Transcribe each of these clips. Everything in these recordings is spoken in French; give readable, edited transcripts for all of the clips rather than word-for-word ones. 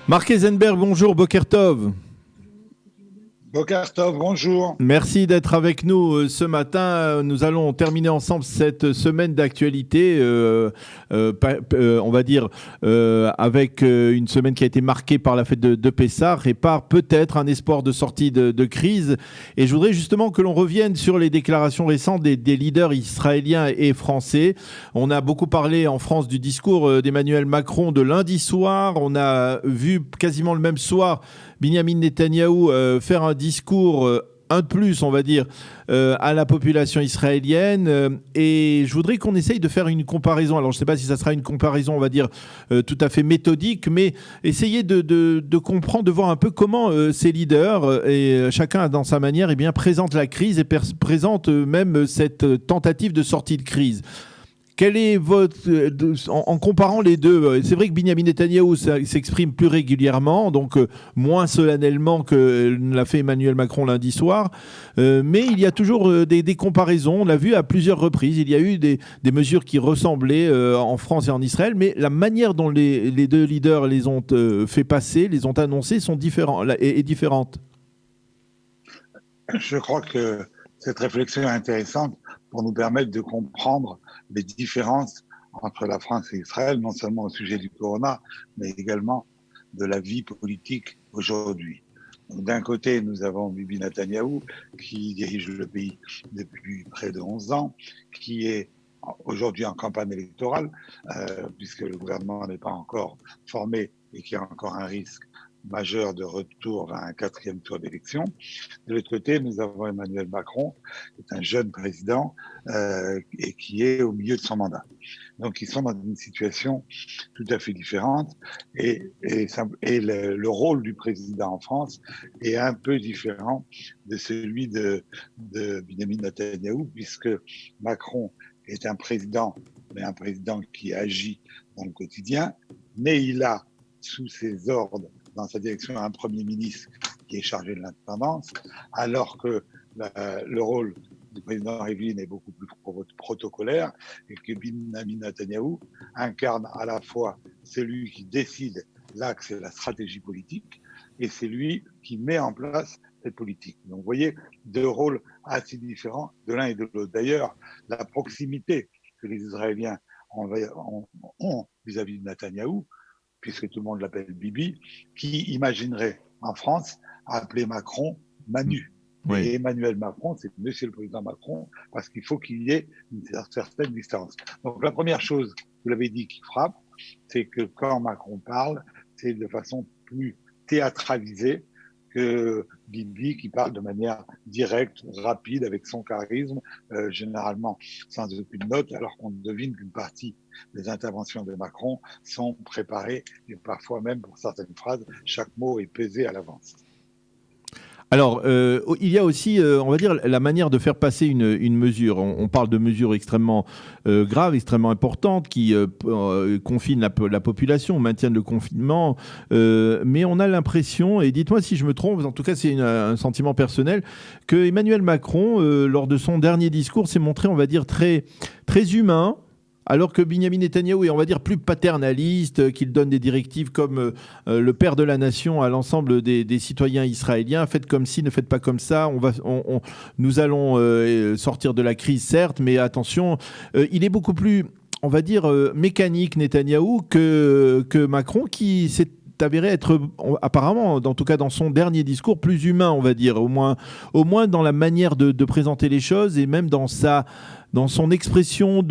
Marc Eisenberg, bonjour, Boker Tov. Boker Tov, bonjour. Merci d'être avec nous ce matin. Nous allons terminer ensemble cette semaine d'actualité, on va dire, avec une semaine qui a été marquée par la fête de Pessah et par peut-être un espoir de sortie de crise. Et je voudrais justement que l'on revienne sur les déclarations récentes des leaders israéliens et français. On a beaucoup parlé en France du discours d'Emmanuel Macron de lundi soir. On a vu quasiment le même soir Binyamin Netanyahou faire un discours un de plus, on va dire, à la population israélienne. Et je voudrais qu'on essaye de faire une comparaison. Alors, je ne sais pas si ça sera une comparaison, on va dire, tout à fait méthodique, mais essayer de comprendre, de voir un peu comment ces leaders, et chacun dans sa manière, eh bien, présentent la crise et présentent même cette tentative de sortie de crise. Quel est votre, en comparant les deux, c'est vrai que Binyamin Netanyahou s'exprime plus régulièrement, donc moins solennellement que l'a fait Emmanuel Macron lundi soir, mais il y a toujours des comparaisons. On l'a vu à plusieurs reprises. Il y a eu des mesures qui ressemblaient en France et en Israël, mais la manière dont les deux leaders les ont fait passer, les ont annoncés, est différente. Je crois que cette réflexion est intéressante pour nous permettre de comprendre les différences entre la France et Israël, non seulement au sujet du corona, mais également de la vie politique aujourd'hui. D'un côté, nous avons Bibi Netanyahou, qui dirige le pays depuis près de 11 ans, qui est aujourd'hui en campagne électorale, puisque le gouvernement n'est pas encore formé et qu'il y a encore un risque majeur de retour vers un quatrième tour d'élection. De l'autre côté, nous avons Emmanuel Macron, qui est un jeune président et qui est au milieu de son mandat. Donc, ils sont dans une situation tout à fait différente et le rôle du président en France est un peu différent de celui de Benjamin Netanyahou, puisque Macron est un président, mais un président qui agit dans le quotidien, mais il a sous ses ordres dans sa direction un Premier ministre qui est chargé de l'indépendance, alors que le rôle du président Rivlin est beaucoup plus protocolaire et que Benjamin Netanyahou incarne à la fois celui qui décide l'axe et la stratégie politique et c'est lui qui met en place cette politique. Donc vous voyez deux rôles assez différents de l'un et de l'autre. D'ailleurs, la proximité que les Israéliens ont vis-à-vis de Netanyahou, puisque tout le monde l'appelle Bibi, qui imaginerait en France appeler Macron Manu. Oui. Et Emmanuel Macron, c'est Monsieur le Président Macron, parce qu'il faut qu'il y ait une certaine distance. Donc la première chose, vous l'avez dit, qui frappe, c'est que quand Macron parle, c'est de façon plus théâtralisée que Bibi qui parle de manière directe, rapide, avec son charisme, généralement sans aucune note, alors qu'on devine qu'une partie des interventions de Macron sont préparées et parfois même pour certaines phrases, chaque mot est pesé à l'avance. Alors, il y a aussi, on va dire, la manière de faire passer une mesure. On parle de mesures extrêmement graves, extrêmement importantes, qui confinent la population, maintiennent le confinement. Mais on a l'impression, et dites-moi si je me trompe, en tout cas c'est un sentiment personnel, que Emmanuel Macron, lors de son dernier discours, s'est montré, on va dire, très, très humain. Alors que Binyamin Netanyahou est, on va dire, plus paternaliste, qu'il donne des directives comme le père de la nation à l'ensemble des citoyens israéliens. Faites comme ci, ne faites pas comme ça. Nous allons sortir de la crise, certes, mais attention, il est beaucoup plus, on va dire, mécanique, Netanyahou, que Macron, qui s'est avéré être, apparemment, en tout cas dans son dernier discours, plus humain, on va dire, au moins dans la manière de présenter les choses et même dans son expression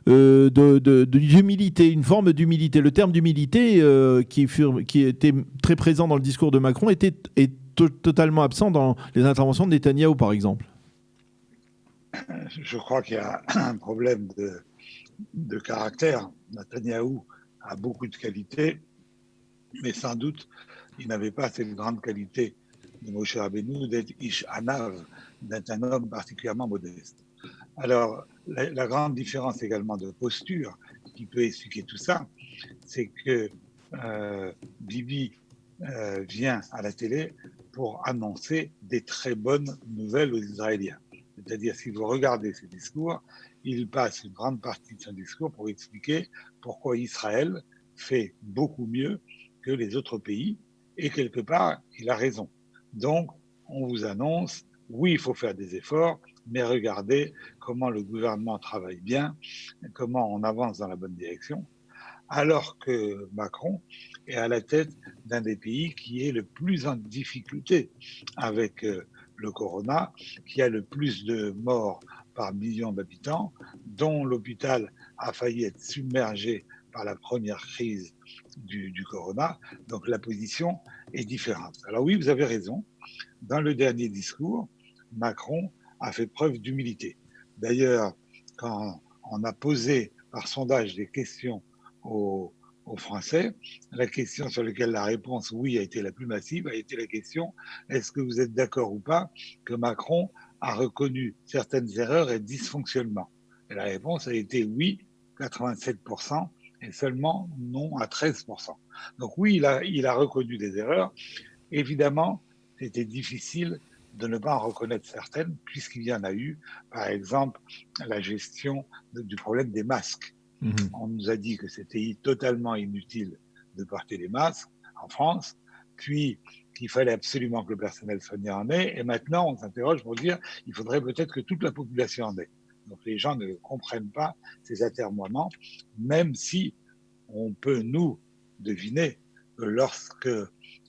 d'humilité, une forme d'humilité. Le terme d'humilité qui était très présent dans le discours de Macron est totalement absent dans les interventions de Netanyahou, par exemple. Je crois qu'il y a un problème de caractère. Netanyahou a beaucoup de qualités, mais sans doute, il n'avait pas cette grande qualité de Moshe Rabbeinu d'être Ish Anav, d'être un homme particulièrement modeste. Alors, la grande différence également de posture qui peut expliquer tout ça, c'est que Bibi vient à la télé pour annoncer des très bonnes nouvelles aux Israéliens. C'est-à-dire, si vous regardez ses discours, il passe une grande partie de son discours pour expliquer pourquoi Israël fait beaucoup mieux que les autres pays. Et quelque part, il a raison. Donc, on vous annonce, oui, il faut faire des efforts, mais regardez comment le gouvernement travaille bien, comment on avance dans la bonne direction, alors que Macron est à la tête d'un des pays qui est le plus en difficulté avec le corona, qui a le plus de morts par million d'habitants, dont l'hôpital a failli être submergé par la première crise du corona. Donc la position est différente. Alors oui, vous avez raison. Dans le dernier discours, Macron a fait preuve d'humilité. D'ailleurs, quand on a posé par sondage des questions aux Français, la question sur laquelle la réponse oui a été la plus massive a été la question est-ce que vous êtes d'accord ou pas que Macron a reconnu certaines erreurs et dysfonctionnements? Et la réponse a été oui, 87%, et seulement non à 13%. Donc oui, il a reconnu des erreurs. Évidemment, c'était difficile de ne pas en reconnaître certaines, puisqu'il y en a eu, par exemple, la gestion du problème des masques. On nous a dit que c'était totalement inutile de porter les masques en France, puis qu'il fallait absolument que le personnel soignant en ait, et maintenant on s'interroge pour dire qu'il faudrait peut-être que toute la population en ait. Donc les gens ne comprennent pas ces atermoiements, même si on peut, nous, deviner que lorsque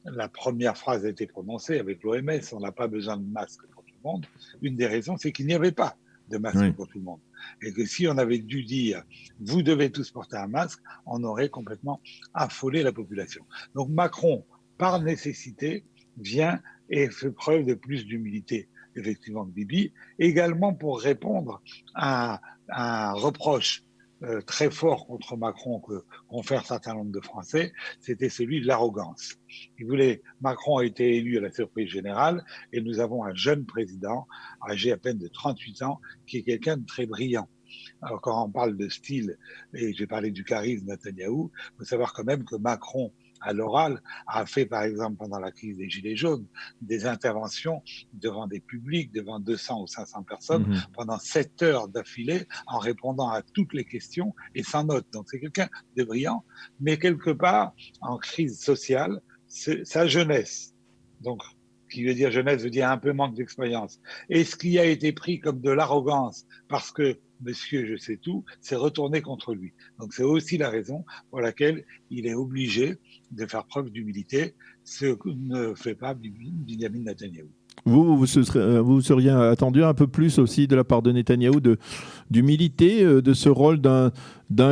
la première phrase a été prononcée avec l'OMS, on n'a pas besoin de masque pour tout le monde, une des raisons, c'est qu'il n'y avait pas de masque pour tout le monde. Et que si on avait dû dire « vous devez tous porter un masque », on aurait complètement affolé la population. Donc Macron, par nécessité, vient et fait preuve de plus d'humilité, effectivement, que Bibi, également pour répondre à un reproche très fort contre Macron qu'ont fait un certain nombre de Français, c'était celui de l'arrogance. Macron a été élu à la surprise générale et nous avons un jeune président, âgé à peine de 38 ans, qui est quelqu'un de très brillant. Alors quand on parle de style, et j'ai parlé du charisme de Netanyahou, il faut savoir quand même que Macron, à l'oral, a fait par exemple pendant la crise des Gilets jaunes des interventions devant des publics, devant 200 ou 500 personnes, pendant 7 heures d'affilée en répondant à toutes les questions et sans notes. Donc c'est quelqu'un de brillant, mais quelque part en crise sociale, sa jeunesse, donc qui veut dire jeunesse, veut dire un peu manque d'expérience, et ce qui a été pris comme de l'arrogance parce que monsieur je sais tout, c'est retourné contre lui. Donc c'est aussi la raison pour laquelle il est obligé de faire preuve d'humilité, ce que ne fait pas Benjamin Netanyahou. Vous seriez attendu un peu plus aussi de la part de Netanyahou d'humilité, de ce rôle d'un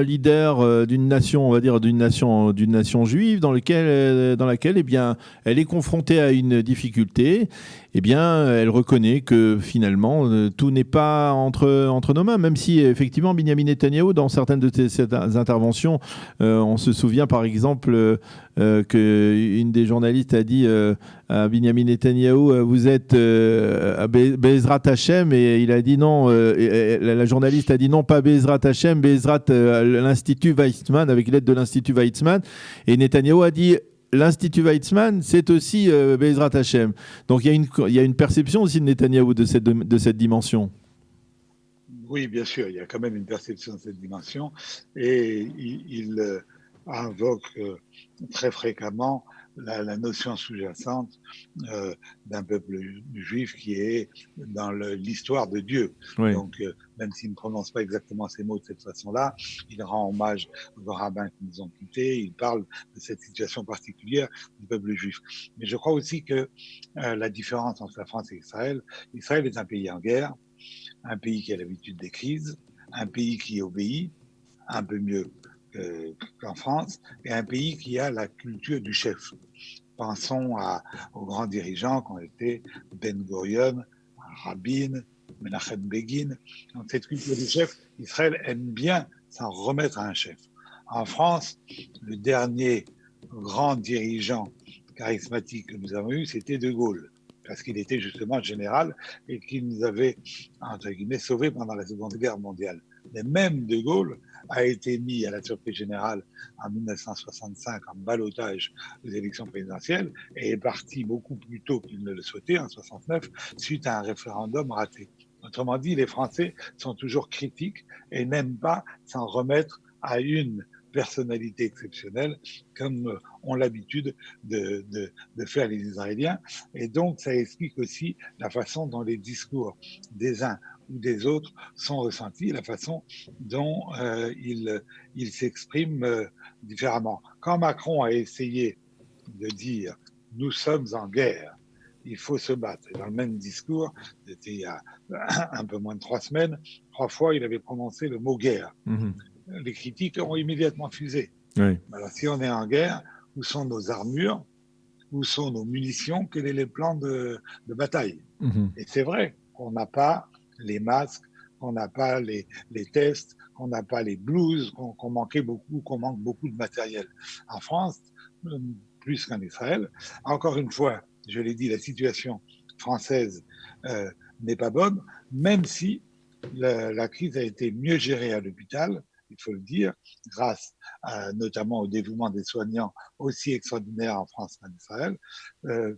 leader d'une nation, on va dire d'une nation juive dans laquelle eh bien, elle est confrontée à une difficulté. Eh bien, elle reconnaît que finalement, tout n'est pas entre nos mains, même si effectivement, Benjamin Netanyahou, dans certaines de ses interventions, on se souvient par exemple qu'une des journalistes a dit à Benjamin Netanyahou, vous êtes Bezrat Hashem, et il a dit non, la journaliste a dit non, pas Bezrat Hashem, Bezrat l'Institut Weizmann, avec l'aide de l'Institut Weizmann, et Netanyahou a dit l'Institut Weizmann, c'est aussi Bezrat Hashem. Donc il y a une perception aussi de Netanyahou de cette dimension. Oui, bien sûr, il y a quand même une perception de cette dimension, et il invoque très fréquemment la notion sous-jacente d'un peuple juif qui est dans l'histoire de Dieu. Oui. Donc, même s'il ne prononce pas exactement ces mots de cette façon-là, il rend hommage aux rabbins qui nous ont quittés, il parle de cette situation particulière du peuple juif. Mais je crois aussi que la différence entre la France et Israël est un pays en guerre, un pays qui a l'habitude des crises, un pays qui obéit, un peu mieux qu'en France, et un pays qui a la culture du chef. Pensons aux grands dirigeants qui ont été Ben Gurion, Rabin, Menachem Begin. Donc cette culture du chef, Israël aime bien s'en remettre à un chef. En France, le dernier grand dirigeant charismatique que nous avons eu, c'était De Gaulle, parce qu'il était justement général et qu'il nous avait, entre guillemets, sauvés pendant la Seconde Guerre mondiale. Mais même De Gaulle a été mis à la surprise générale en 1965 en ballottage aux élections présidentielles et est parti beaucoup plus tôt qu'il ne le souhaitait, en 69, suite à un référendum raté. Autrement dit, les Français sont toujours critiques et n'aiment pas s'en remettre à une personnalités exceptionnelles, comme ont l'habitude de faire les Israéliens. Et donc, ça explique aussi la façon dont les discours des uns ou des autres sont ressentis, la façon dont ils s'expriment différemment. Quand Macron a essayé de dire « nous sommes en guerre », il faut se battre. Et dans le même discours, c'était il y a un peu moins de 3 semaines, 3 fois, il avait prononcé le mot guerre. Les critiques ont immédiatement fusé. Oui. Alors, si on est en guerre, où sont nos armures? Où sont nos munitions? Quels sont les plans de bataille? Et c'est vrai qu'on n'a pas les masques, qu'on n'a pas les tests, qu'on n'a pas les blouses, qu'on manque beaucoup de matériel. En France, plus qu'en Israël. Encore une fois, je l'ai dit, la situation française n'est pas bonne, même si la crise a été mieux gérée à l'hôpital, il faut le dire, grâce notamment au dévouement des soignants aussi extraordinaire en France qu'en Israël,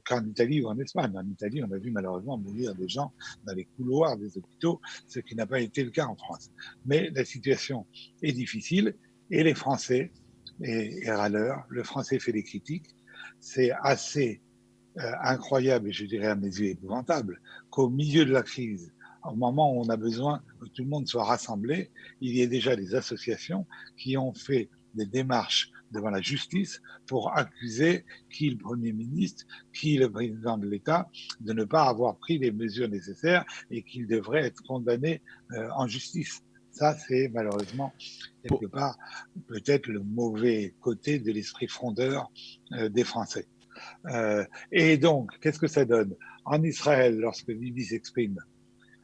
qu'en Italie ou en Espagne. En Italie, on a vu malheureusement mourir des gens dans les couloirs des hôpitaux, ce qui n'a pas été le cas en France. Mais la situation est difficile et les Français est râleur. Le Français fait des critiques. C'est assez incroyable et je dirais à mes yeux épouvantable qu'au milieu de la crise, au moment où on a besoin que tout le monde soit rassemblé, il y a déjà des associations qui ont fait des démarches devant la justice pour accuser qui le Premier ministre, qui le président de l'État, de ne pas avoir pris les mesures nécessaires et qu'ils devraient être condamnés en justice. Ça, c'est malheureusement, quelque part, peut-être le mauvais côté de l'esprit frondeur des Français. Et donc, qu'est-ce que ça donne? En Israël, lorsque Bibi s'exprime,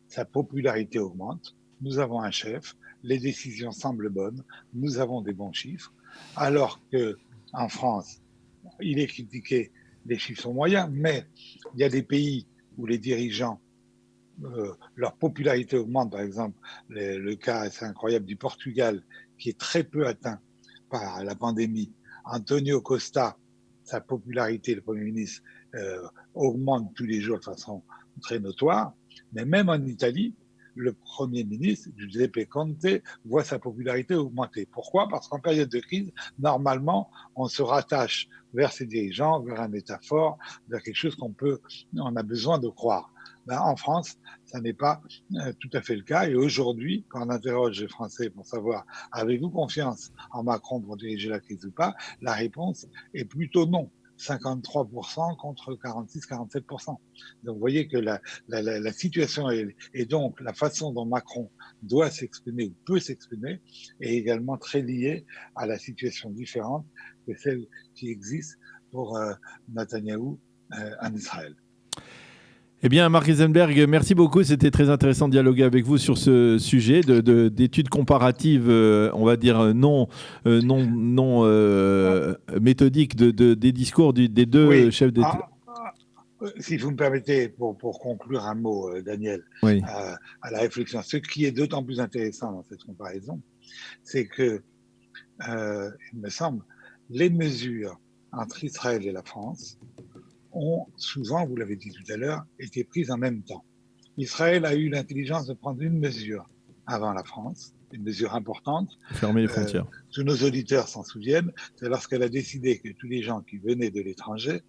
sa popularité augmente, nous avons un chef, les décisions semblent bonnes, nous avons des bons chiffres, alors qu'en France, il est critiqué, les chiffres sont moyens, mais il y a des pays où les dirigeants, leur popularité augmente, par exemple, le cas assez incroyable du Portugal, qui est très peu atteint par la pandémie. Antonio Costa, sa popularité, le Premier ministre, augmente tous les jours de façon très notoire. Mais même en Italie, le Premier ministre, Giuseppe Conte, voit sa popularité augmenter. Pourquoi? Parce qu'en période de crise, normalement, on se rattache vers ses dirigeants, vers un État fort, vers quelque chose on a besoin de croire. Ben, en France, ça n'est pas tout à fait le cas. Et aujourd'hui, quand on interroge les Français pour savoir avez-vous confiance en Macron pour diriger la crise ou pas, la réponse est plutôt non. 53% contre 46-47%. Donc vous voyez que la situation et donc la façon dont Macron doit s'exprimer ou peut s'exprimer est également très liée à la situation différente que celle qui existe pour Netanyahou en Israël. Eh bien, Marc Eisenberg, merci beaucoup. C'était très intéressant de dialoguer avec vous sur ce sujet d'études comparatives, on va dire non méthodiques des discours des deux chefs d'État. Si vous me permettez, pour conclure un mot, Daniel, oui. À la réflexion, ce qui est d'autant plus intéressant dans cette comparaison, c'est que, il me semble, les mesures entre Israël et la France ont souvent, vous l'avez dit tout à l'heure, été prises en même temps. Israël a eu l'intelligence de prendre une mesure avant la France, une mesure importante. Fermer les frontières. Tous nos auditeurs s'en souviennent, c'est lorsqu'elle a décidé que tous les gens qui venaient de l'étranger,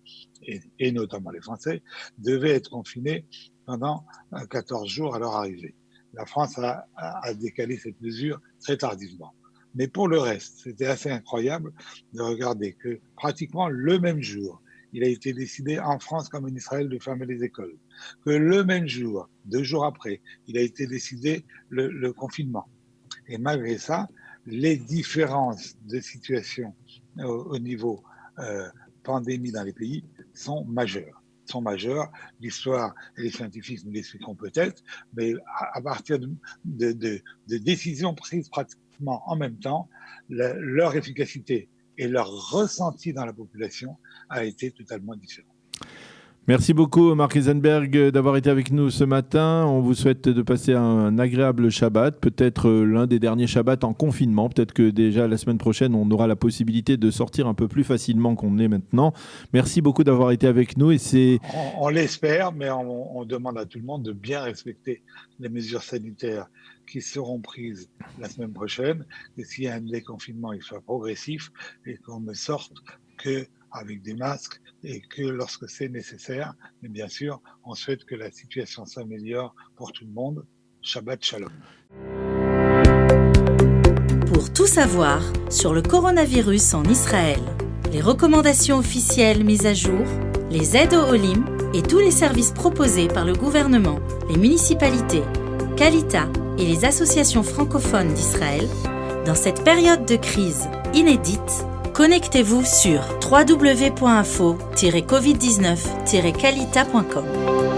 et notamment les Français, devaient être confinés pendant 14 jours à leur arrivée. La France a décalé cette mesure très tardivement. Mais pour le reste, c'était assez incroyable de regarder que pratiquement le même jour, il a été décidé en France comme en Israël de fermer les écoles. Que le même jour, 2 jours après, il a été décidé le confinement. Et malgré ça, les différences de situation au niveau pandémie dans les pays sont majeures. L'histoire et les scientifiques nous l'expliqueront peut-être, mais à partir de décisions prises pratiquement en même temps, leur efficacité et leur ressenti dans la population a été totalement différent. Merci beaucoup Marc Eisenberg d'avoir été avec nous ce matin. On vous souhaite de passer un agréable Shabbat, peut-être l'un des derniers Shabbats en confinement. Peut-être que déjà la semaine prochaine, on aura la possibilité de sortir un peu plus facilement qu'on est maintenant. Merci beaucoup d'avoir été avec nous. On l'espère, mais on demande à tout le monde de bien respecter les mesures sanitaires qui seront prises la semaine prochaine. Et s'il y a un déconfinement, il soit progressif et qu'on ne sorte qu'avec des masques et que lorsque c'est nécessaire. Mais bien sûr, on souhaite que la situation s'améliore pour tout le monde. Shabbat Shalom. Pour tout savoir sur le coronavirus en Israël, les recommandations officielles mises à jour, les aides aux Olim et tous les services proposés par le gouvernement, les municipalités, Kalita et les associations francophones d'Israël, dans cette période de crise inédite, connectez-vous sur www.info-covid19-kalita.com.